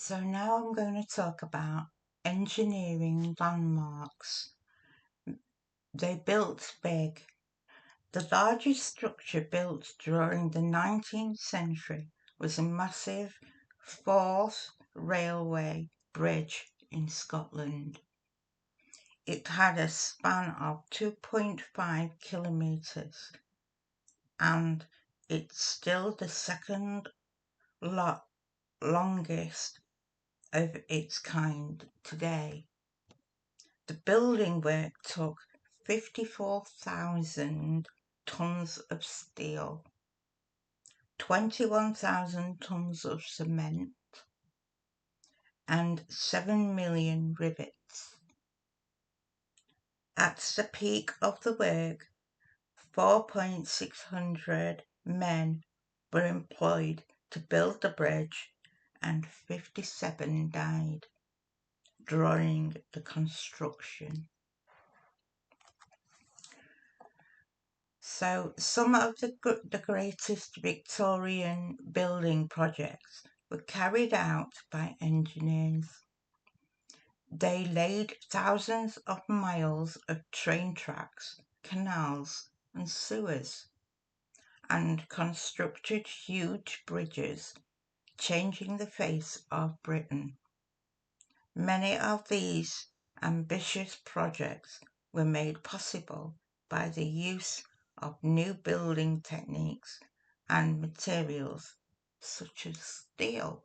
So now I'm going to talk about engineering landmarks. They built big. The largest structure built during the 19th century was a massive Forth railway bridge in Scotland. It had a span of 2.5 kilometres and it's still the second longest of its kind today. The building work took 54,000 tonnes of steel, 21,000 tonnes of cement, and 7 million rivets. At the peak of the work, 4,600 men were employed to build the bridge and 57 died during the construction. So some of the greatest Victorian building projects were carried out by engineers. They laid thousands of miles of train tracks, canals and sewers, and constructed huge bridges, changing the face of Britain. Many of these ambitious projects were made possible by the use of new building techniques and materials such as steel.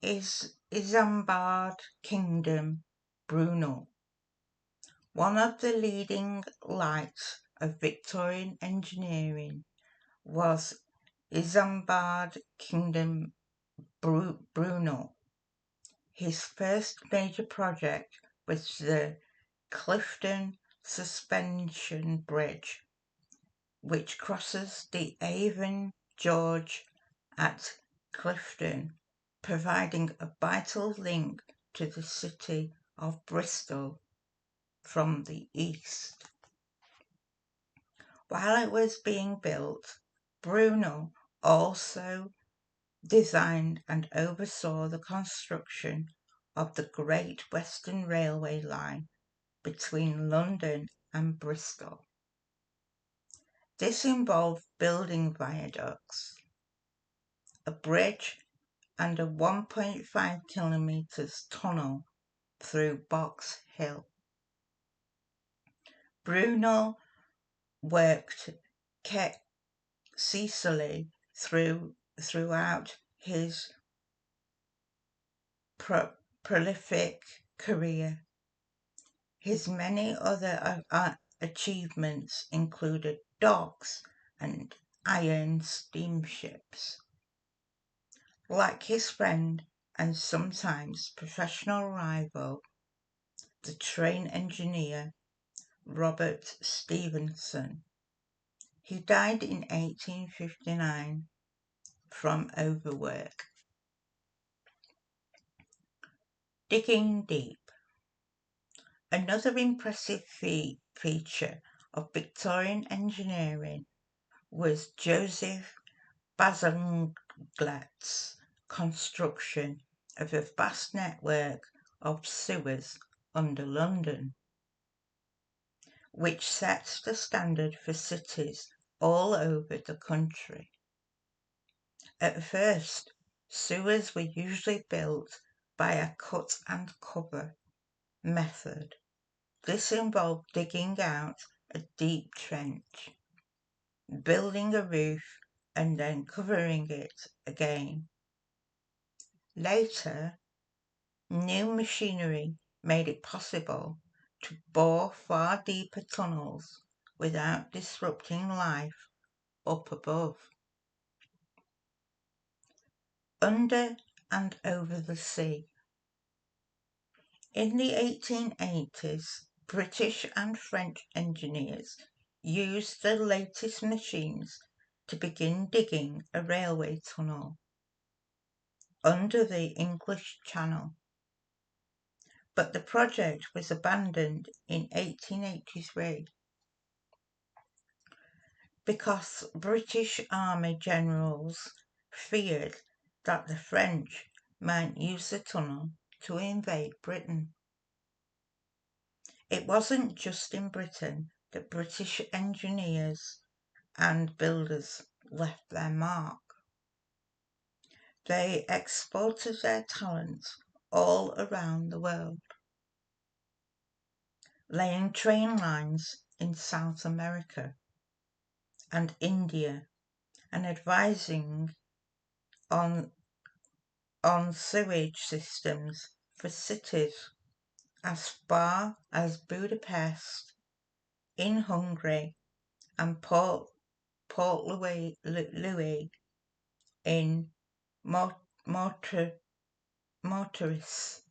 Isambard Kingdom Brunel. One of the leading lights of Victorian engineering was Isambard Kingdom Brunel. His first major project was the Clifton Suspension Bridge, which crosses the Avon Gorge at Clifton, providing a vital link to the city of Bristol from the east. While it was being built, Brunel also designed and oversaw the construction of the Great Western Railway line between London and Bristol. This involved building viaducts, a bridge and a 1.5 kilometres tunnel through Box Hill. Brunel worked ceaselessly throughout his prolific career. His many other achievements included docks and iron steamships. Like his friend and sometimes professional rival, the train engineer Robert Stephenson, he died in 1859 from overwork. Digging deep. Another impressive feature of Victorian engineering was Joseph Bazalgette's construction of a vast network of sewers under London, which sets the standard for cities all over the country. At first, sewers were usually built by a cut and cover method. This involved digging out a deep trench, building a roof and then covering it again. Later, new machinery made it possible to bore far deeper tunnels without disrupting life up above. Under and over the sea. In the 1880s, British and French engineers used the latest machines to begin digging a railway tunnel under the English Channel. But the project was abandoned in 1883. because British Army generals feared that the French might use the tunnel to invade Britain. It wasn't just in Britain that British engineers and builders left their mark. They exported their talents all around the world, laying train lines in South America and India and advising on sewage systems for cities as far as Budapest in Hungary and Port Louis in Mortaris